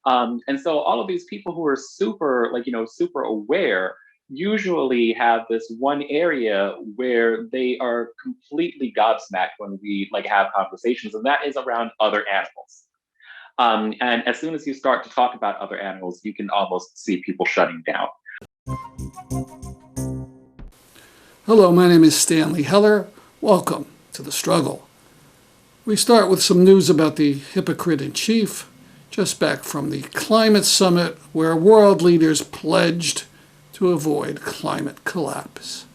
And so all of these people who are super, like, super aware usually have this one area where they are completely gobsmacked when we like have conversations, and that is around other animals. And as soon as you start to talk about other animals, you can almost see people shutting down. Hello, my name is Stanley Heller. Welcome to The Struggle. We start with some news about the hypocrite-in-chief, just back from the climate summit where world leaders pledged to avoid climate collapse.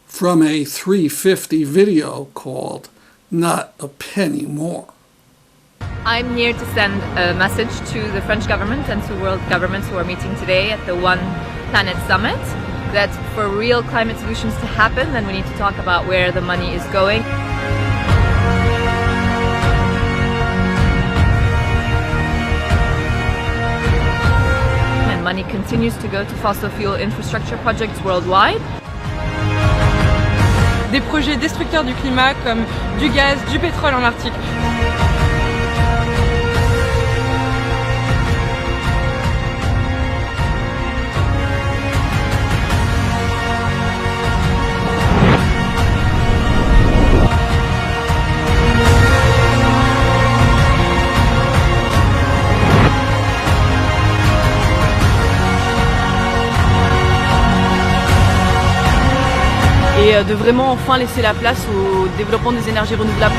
From a 350 video called Not a Penny More. I'm here to send a message to the French government and to world governments who are meeting today at the One Planet Summit that for real climate solutions to happen, then we need to talk about where the money is going. And money continues to go to fossil fuel infrastructure projects worldwide. Des projets destructeurs du climat comme du gaz, du pétrole en Arctique. Et de vraiment enfin laisser la place au développement des énergies renouvelables.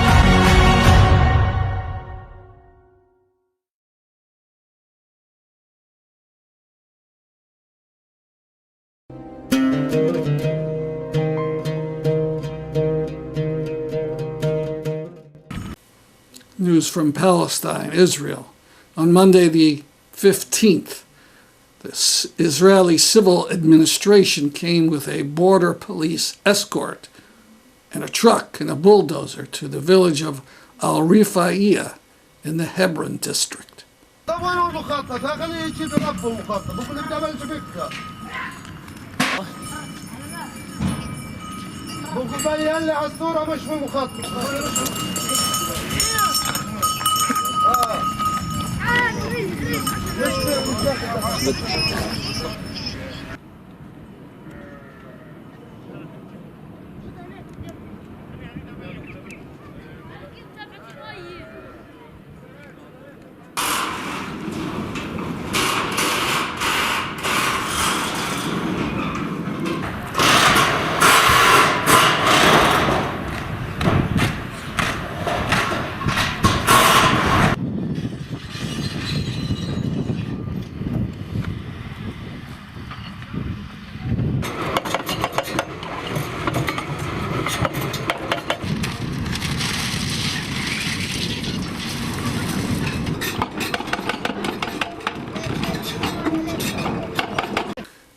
News from Palestine, Israel. On Monday the 15th, the Israeli civil administration came with a border police escort and a truck and a bulldozer to the village of Al-Rifaiya in the Hebron district.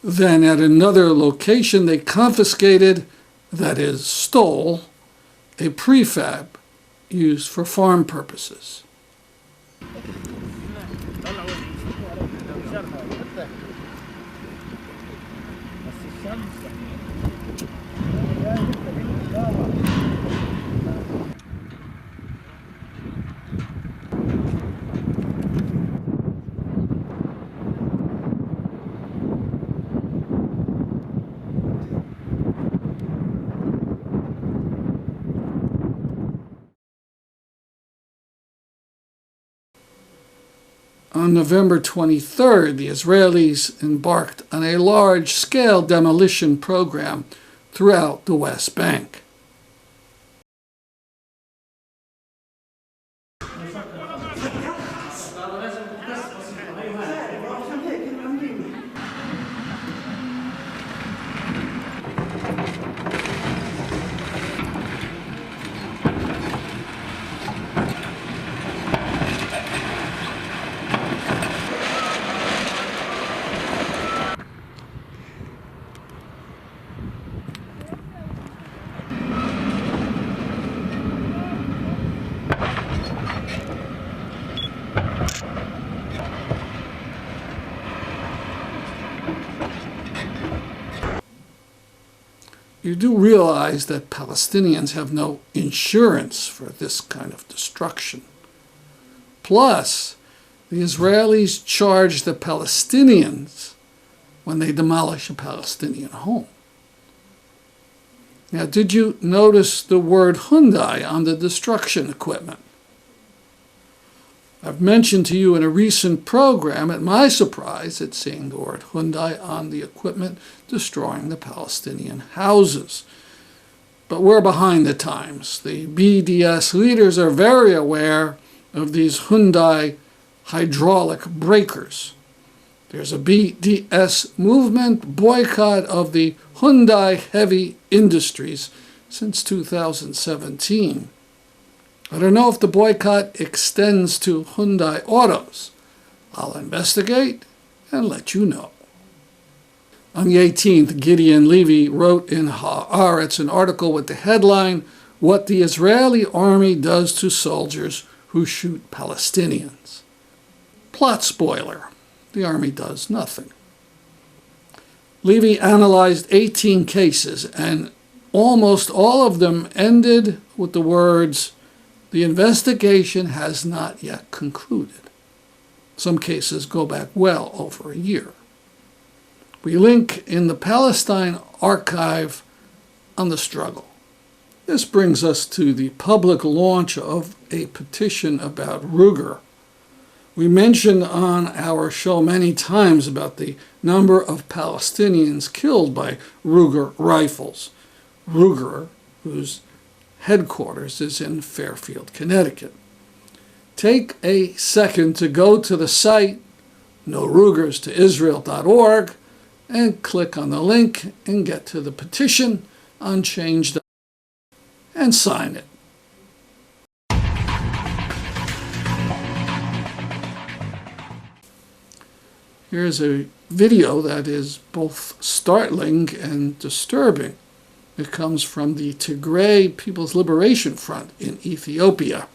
Then at another location, they confiscated, that is, stole, a prefab used for farm purposes. On November 23rd, the Israelis embarked on a large-scale demolition program throughout the West Bank. You do realize that Palestinians have no insurance for this kind of destruction. Plus, the Israelis charge the Palestinians when they demolish a Palestinian home. Now, did you notice the word Hyundai on the destruction equipment? I've mentioned to you in a recent program, at my surprise, at seeing the word Hyundai on the equipment destroying the Palestinian houses. But we're behind the times. The BDS leaders are very aware of these Hyundai hydraulic breakers. There's a BDS movement boycott of the Hyundai Heavy Industries since 2017. I don't know if the boycott extends to Hyundai autos. I'll investigate and let you know. On the 18th, Gideon Levy wrote in Haaretz an article with the headline, "What the Israeli Army Does to Soldiers Who Shoot Palestinians." Plot spoiler, the army does nothing. Levy analyzed 18 cases, and almost all of them ended with the words, "The investigation has not yet concluded." Some cases go back well over a year. We link in the Palestine archive on the struggle. This brings us to the public launch of a petition about Ruger. We mentioned on our show many times about the number of Palestinians killed by Ruger rifles. Ruger, whose headquarters is in Fairfield, Connecticut. Take a second to go to the site norugerstoisrael.org and click on the link and get to the petition on change.org and sign it. Here's a video that is both startling and disturbing. It comes from the Tigray People's Liberation Front in Ethiopia.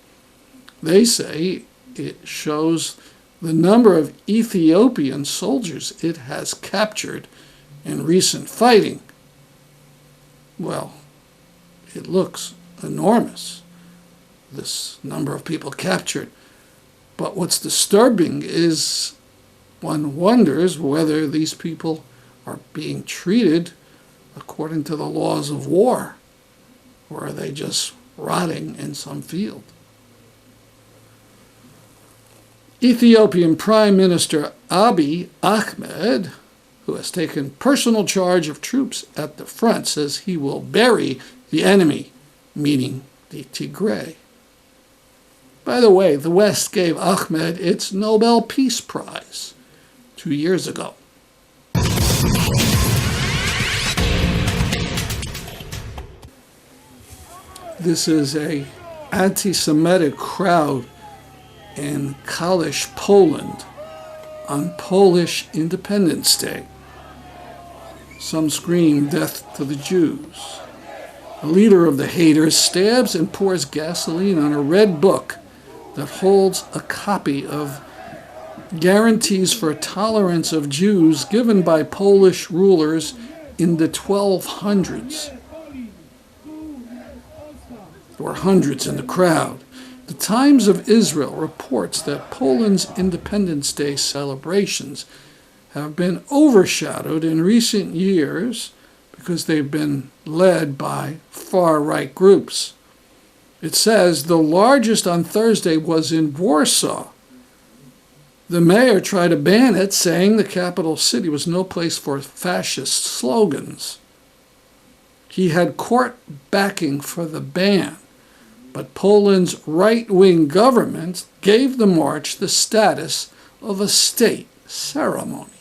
They say it shows the number of Ethiopian soldiers it has captured in recent fighting. Well, it looks enormous, this number of people captured. But what's disturbing is one wonders whether these people are being treated according to the laws of war, or are they just rotting in some field? Ethiopian Prime Minister Abiy Ahmed, who has taken personal charge of troops at the front, says he will bury the enemy, meaning the Tigray. By the way, the West gave Ahmed its Nobel Peace Prize 2 years ago. This is an anti-Semitic crowd in Kalisz, Poland, on Polish Independence Day. Some scream death to the Jews. The leader of the haters stabs and pours gasoline on a red book that holds a copy of guarantees for tolerance of Jews given by Polish rulers in the 1200s. There were hundreds in the crowd. The Times of Israel reports that Poland's Independence Day celebrations have been overshadowed in recent years because they've been led by far-right groups. It says the largest on Thursday was in Warsaw. The mayor tried to ban it, saying the capital city was no place for fascist slogans. He had court backing for the ban, but Poland's right-wing government gave the march the status of a state ceremony.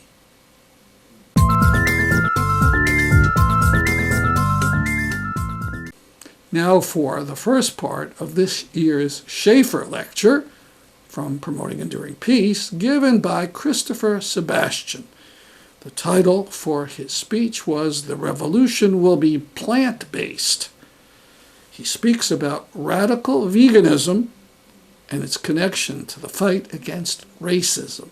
Now for the first part of this year's Shafer Lecture from Promoting Enduring Peace, given by Christopher Sebastian. The title for his speech was "The Revolution Will Be Plant-Based." He speaks about radical veganism and its connection to the fight against racism.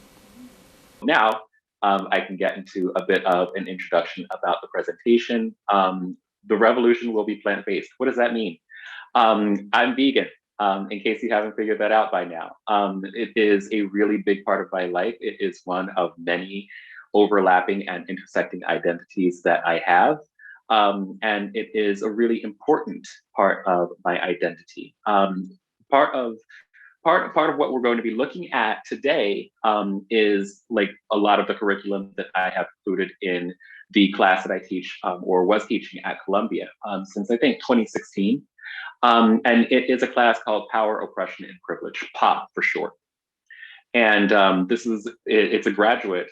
Now, I can get into a bit of an introduction about the presentation. The revolution will be plant-based. What does that mean? I'm vegan, in case you haven't figured that out by now. It is a really big part of my life. It is one of many overlapping and intersecting identities that I have. And it is a really important part of my identity. Part of what we're going to be looking at today is like a lot of the curriculum that I have included in the class that I teach or was teaching at Columbia since I think 2016. And it is a class called Power, Oppression, and Privilege, POP for short. And it's a graduate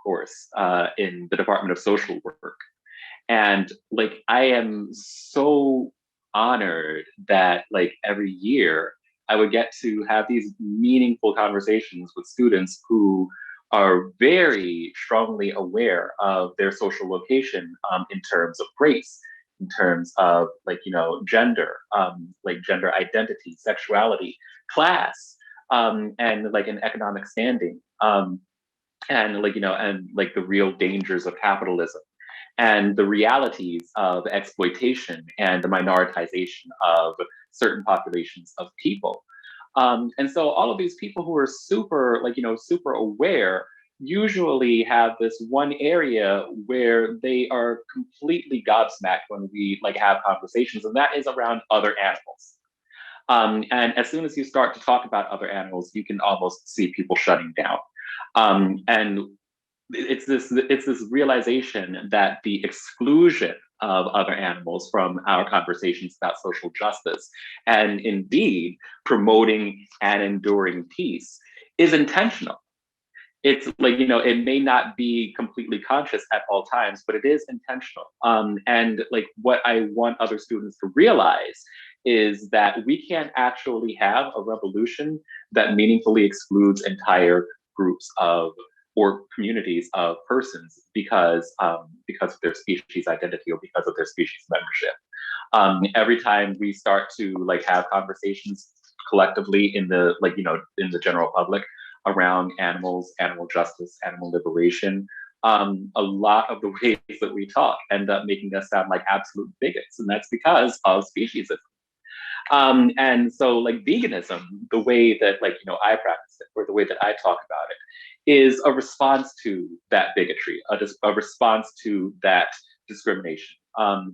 course in the Department of Social Work. And like, I am so honored that like every year I would get to have these meaningful conversations with students who are very strongly aware of their social location in terms of race, in terms of like, gender, like gender identity, sexuality, class, and like an economic standing, and like, and like the real dangers of capitalism and the realities of exploitation and the minoritization of certain populations of people. And so all of these people who are super, like, super aware usually have this one area where they are completely gobsmacked when we like have conversations, and that is around other animals. And as soon as you start to talk about other animals, you can almost see people shutting down. And it's this realization that the exclusion of other animals from our conversations about social justice and indeed promoting and enduring peace is intentional. It's like, it may not be completely conscious at all times, but it is intentional. And like what I want other students to realize is that we can't actually have a revolution that meaningfully excludes entire groups of or communities of persons because of their species identity or because of their species membership. Every time we start to like have conversations collectively in the in the general public around animals, animal justice, animal liberation, a lot of the ways that we talk end up making us sound like absolute bigots, and that's because of speciesism. And so like veganism, the way that I practice it or the way that I talk about it is a response to that bigotry, a response to that discrimination.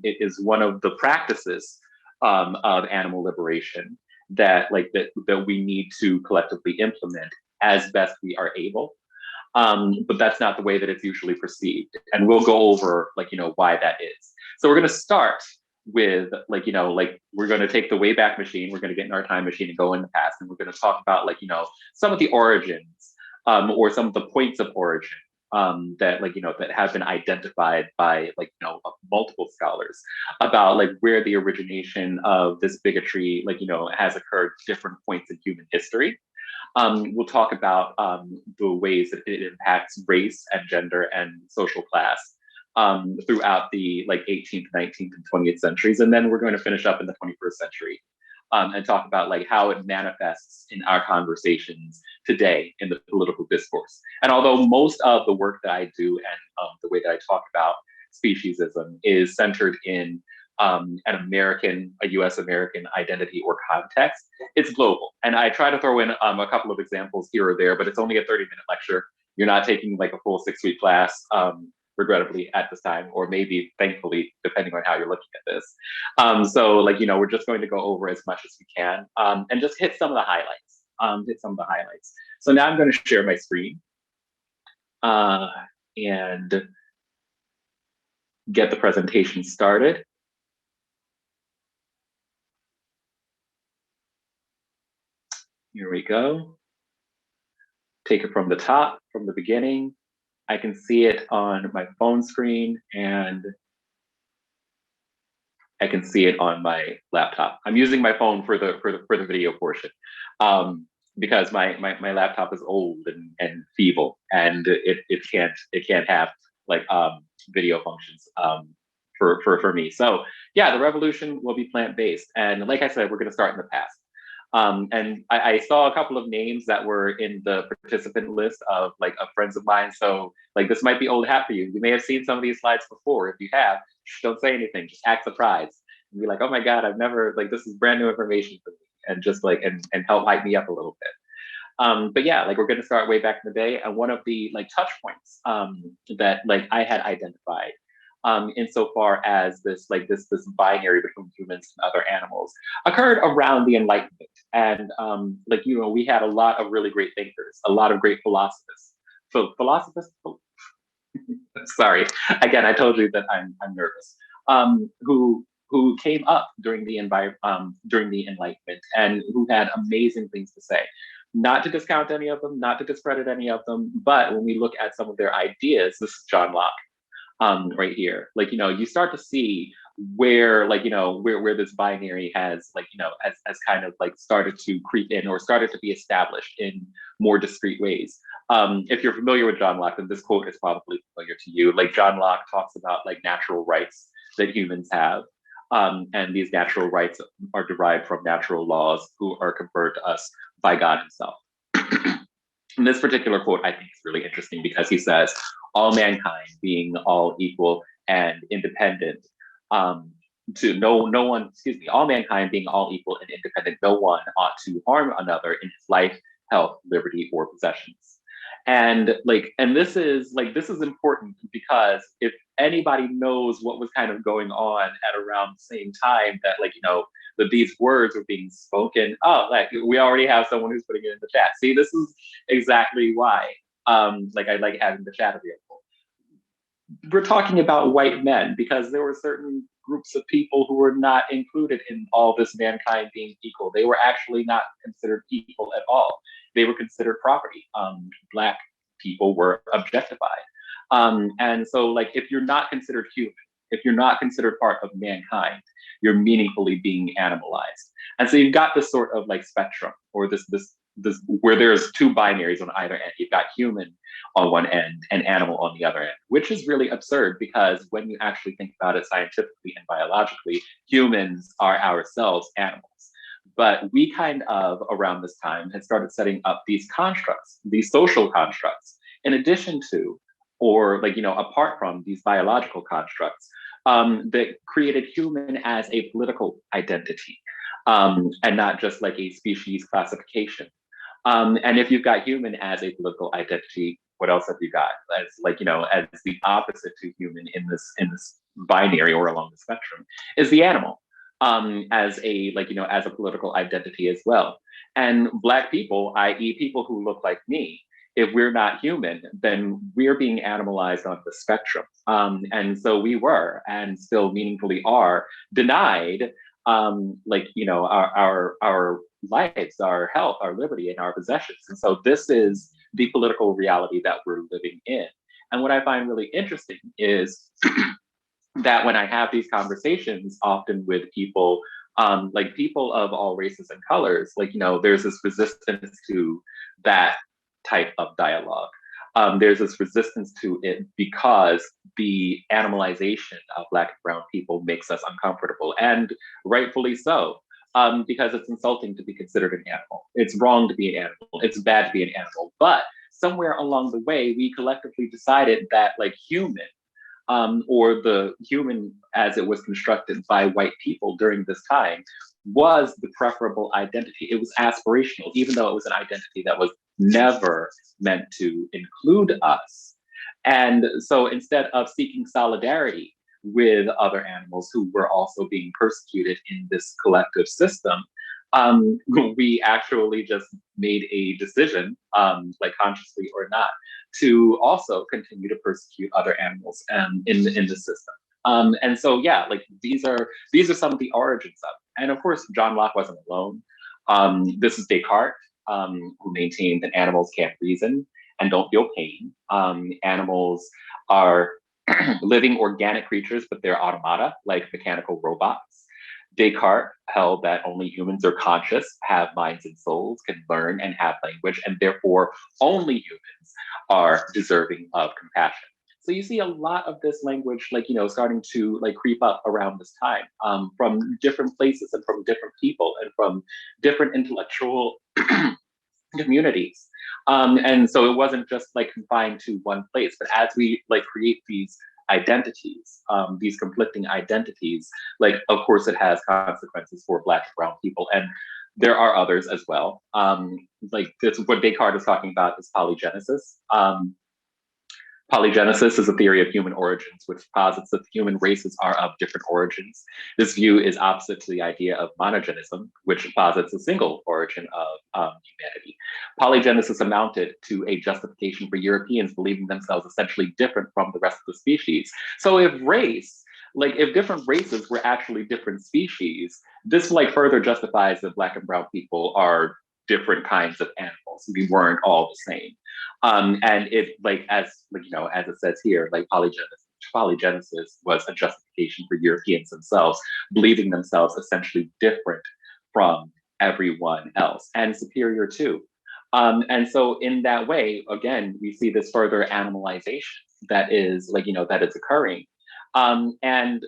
It is one of the practices of animal liberation that we need to collectively implement as best we are able. But that's not the way that it's usually perceived. And we'll go over why that is. So we're going to start with we're going to take the Wayback Machine, we're going to get in our time machine and go in the past, and we're going to talk about some of the origins or some of the points of origin that that have been identified by multiple scholars about where the origination of this bigotry has occurred at different points in human history. We'll talk about the ways that it impacts race and gender and social class throughout the 18th, 19th, and 20th centuries. And then we're going to finish up in the 21st century and talk about how it manifests in our conversations today in the political discourse. And although most of the work that I do and the way that I talk about speciesism is centered in a US American identity or context, it's global. And I try to throw in a couple of examples here or there, but it's only a 30-minute lecture. You're not taking a full 6-week class, regrettably at this time, or maybe thankfully, depending on how you're looking at this. So we're just going to go over as much as we can and just hit some of the highlights. So now I'm going to share my screen and get the presentation started. Here we go. Take it from the top, from the beginning. I can see it on my phone screen, and I can see it on my laptop. I'm using my phone for the video portion, because my laptop is old and feeble, and it can't have like video functions for me. So yeah, the revolution will be plant-based, and like I said, we're going to start in the past. And I saw a couple of names that were in the participant list of friends of mine. So like this might be old hat for you. You may have seen some of these slides before. If you have, don't say anything. Just act surprised and be like, "Oh my God, I've never this is brand new information for me," and just and help hype me up a little bit. But yeah, we're going to start way back in the day, and one of the touch points that I had identified insofar as this binary between humans and other animals occurred around the Enlightenment, and we had a lot of really great thinkers, a lot of great philosophers. So philosophers, sorry, again, I told you that I'm nervous. Who came up during the Enlightenment and who had amazing things to say. Not to discount any of them, not to discredit any of them, but when we look at some of their ideas, this is John Locke. Right here, you start to see where where this binary has as kind of started to creep in or started to be established in more discrete ways. If you're familiar with John Locke, then this quote is probably familiar to you. John Locke talks about natural rights that humans have, and these natural rights are derived from natural laws who are conferred to us by God himself. And this particular quote I think is really interesting because he says, all mankind being all equal and independent, all mankind being all equal and independent, no one ought to harm another in his life, health, liberty, or possessions. And this is important because if anybody knows what was kind of going on at around the same time that that these words were being spoken, we already have someone who's putting it in the chat. See, this is exactly why I like having the chat available. We're talking about white men because there were certain groups of people who were not included in all this mankind being equal. They were actually not considered equal at all. They were considered property. Black people were objectified. And so if you're not considered human, if you're not considered part of mankind, you're meaningfully being animalized. And so you've got this sort of spectrum, or this where there's two binaries on either end. You've got human on one end and animal on the other end, which is really absurd because when you actually think about it scientifically and biologically, humans are ourselves animals. But we kind of, around this time, had started setting up these constructs, these social constructs, in addition to, or apart from these biological constructs, that created human as a political identity, and not just a species classification. And if you've got human as a political identity, what else have you got? As as the opposite to human in this binary or along the spectrum is the animal, as a as a political identity as well. And Black people, i.e., people who look like me, if we're not human, then we're being animalized on the spectrum. And so we were, and still meaningfully are, denied our lives, our health, our liberty, and our possessions. And so this is the political reality that we're living in. And what I find really interesting is that when I have these conversations, often with people, people of all races and colors, there's this resistance to that type of dialogue. There's this resistance to it because the animalization of Black and brown people makes us uncomfortable, and rightfully so, because it's insulting to be considered an animal. It's wrong to be an animal. It's bad to be an animal. But somewhere along the way, we collectively decided that human, or the human as it was constructed by white people during this time, was the preferable identity. It was aspirational, even though it was an identity that was never meant to include us. And so instead of seeking solidarity with other animals who were also being persecuted in this collective system, we actually just made a decision, consciously or not, to also continue to persecute other animals in the system. And so, yeah, these are some of the origins of it. And of course, John Locke wasn't alone. This is Descartes. who maintained that animals can't reason and don't feel pain. Animals are living organic creatures, but they're automata, like mechanical robots. Descartes held that only humans are conscious, have minds and souls, can learn and have language, and therefore only humans are deserving of compassion. So you see a lot of this language, starting to creep up around this time, from different places and from different people and from different intellectual communities. And so it wasn't just confined to one place, but as we create these identities, these conflicting identities, of course it has consequences for Black and brown people. And there are others as well. This, what Descartes is talking about is polygenesis. Polygenesis is a theory of human origins, which posits that the human races are of different origins. This view is opposite to the idea of monogenism, which posits a single origin of humanity. Polygenesis amounted to a justification for Europeans believing themselves essentially different from the rest of the species. So if race, if different races were actually different species, this further justifies that Black and brown people are different kinds of animals. We weren't all the same. And it as it says here, polygenesis was a justification for Europeans themselves, believing themselves essentially different from everyone else and superior too. And so in that way, again, we see this further animalization that is that is occurring. And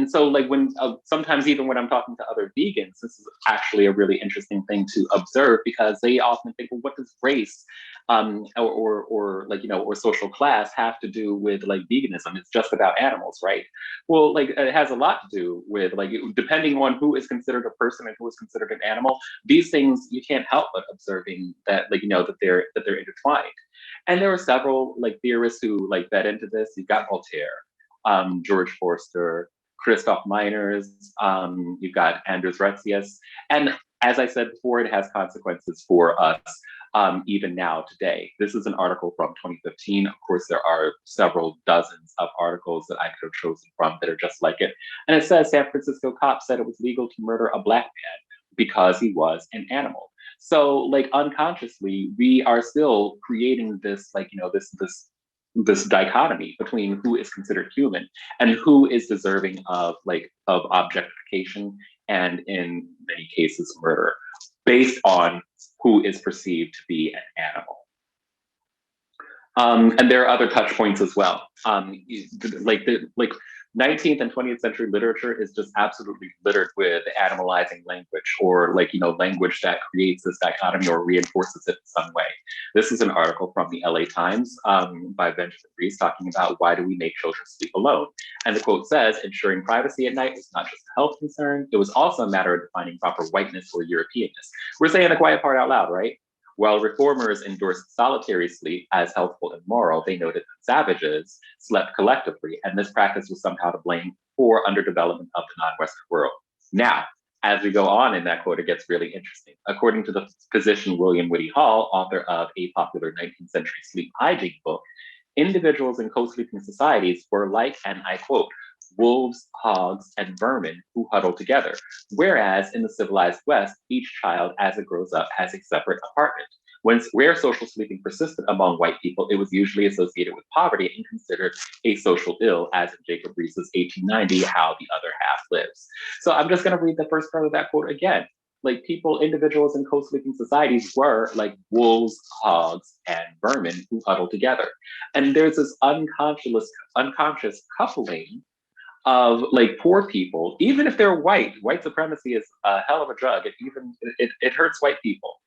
so when sometimes even when I'm talking to other vegans, this is actually a really interesting thing to observe, because they often think, well, what does race or social class have to do with veganism? It's just about animals, right? Well, it has a lot to do with depending on who is considered a person and who is considered an animal. These things you can't help but observing that that they're intertwined. And there are several theorists who fed into this. You've got Voltaire, George Forster, Christoph Meiners, you've got Anders Retzius. And as I said before, it has consequences for us even now today. This is an article from 2015. Of course, there are several dozens of articles that I could have chosen from that are just like it. And it says San Francisco cop said it was legal to murder a Black man because he was an animal. So unconsciously, we are still creating this this dichotomy between who is considered human and who is deserving of objectification and in many cases murder, based on who is perceived to be an animal. And there are other touch points as well. 19th and 20th century literature is just absolutely littered with animalizing language, or language that creates this dichotomy or reinforces it in some way. This is an article from the LA Times by Benjamin Rees talking about why do we make children sleep alone? And the quote says, ensuring privacy at night was not just a health concern, it was also a matter of defining proper whiteness or Europeanness. We're saying the quiet part out loud, right? While reformers endorsed solitary sleep as healthful and moral, they noted that savages slept collectively, and this practice was somehow to blame for underdevelopment of the non-Western world. Now, as we go on in that quote, it gets really interesting. According to the physician William Whitty Hall, author of a popular 19th century sleep hygiene book, individuals in co-sleeping societies were like, and I quote, wolves, hogs, and vermin who huddle together. Whereas in the civilized West, each child as it grows up has a separate apartment. Where social sleeping persisted among white people, it was usually associated with poverty and considered a social ill, as in Jacob Riis's 1890, How the Other Half Lives. So I'm just gonna read the first part of that quote again. Individuals in co-sleeping societies were like wolves, hogs, and vermin who huddle together. And there's this unconscious coupling of poor people, even if they're white supremacy is a hell of a drug. It hurts white people,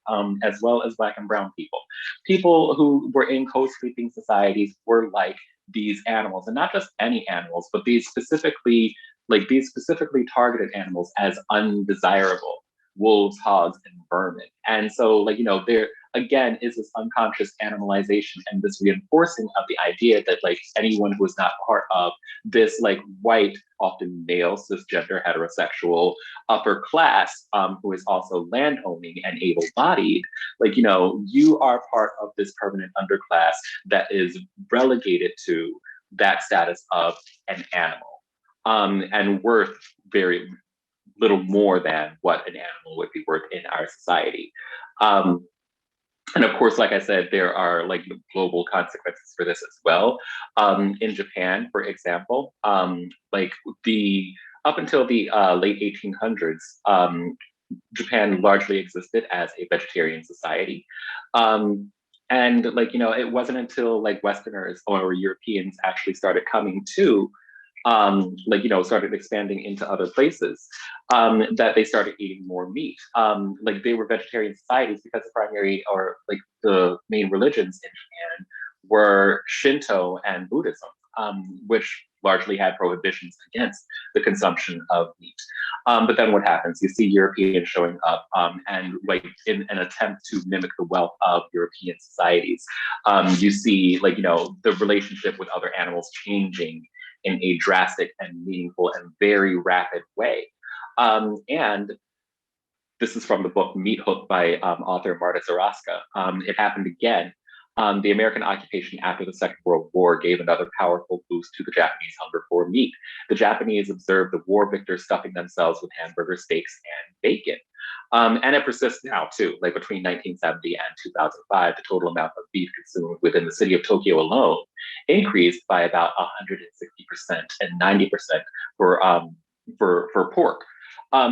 as well as Black and brown people. People who were in co-sleeping societies were like these animals, and not just any animals, but these specifically targeted animals as undesirable: wolves, hogs, and vermin. And so there again is this unconscious animalization and this reinforcing of the idea that anyone who is not part of this white, often male, cisgender, heterosexual upper class, who is also landowning and able-bodied, you are part of this permanent underclass that is relegated to that status of an animal, and worth very little more than what an animal would be worth in our society. And of course, like I said, there are like global consequences for this as well. In Japan, for example, like the up until the late 1800s, Japan largely existed as a vegetarian society. And like, it wasn't until like Westerners or Europeans actually started coming to like, started expanding into other places, that they started eating more meat. Like they were vegetarian societies because the primary or like the main religions in Japan were Shinto and Buddhism, which largely had prohibitions against the consumption of meat. But then what happens? You see Europeans showing up, and like in an attempt to mimic the wealth of European societies, you see like, the relationship with other animals changing in a drastic and meaningful and very rapid way. And this is from the book Meat Hook by author Marta Zaraska. It happened again. The American occupation after the Second World War gave another powerful boost to the Japanese hunger for meat. The Japanese observed the war victors stuffing themselves with hamburger steaks and bacon. And it persists now too. Like between 1970 and 2005, the total amount of beef consumed within the city of Tokyo alone increased by about 160% and 90% for pork.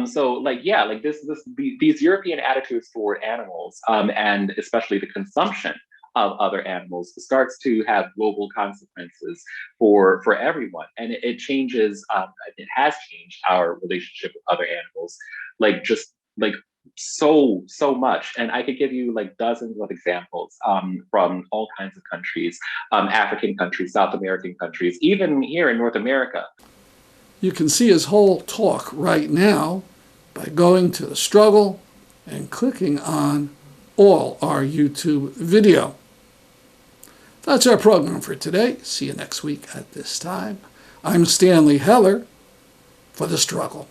So like, yeah, like these European attitudes toward animals, and especially the consumption of other animals, starts to have global consequences for everyone, and it changes. It has changed our relationship with other animals, like just like so much. And I could give you like dozens of examples from all kinds of countries, African countries, South American countries, even here in North America. You can see his whole talk right now by going to the struggle and clicking on all our YouTube video. That's our program for today. See you next week at this time. I'm Stanley Heller for The Struggle.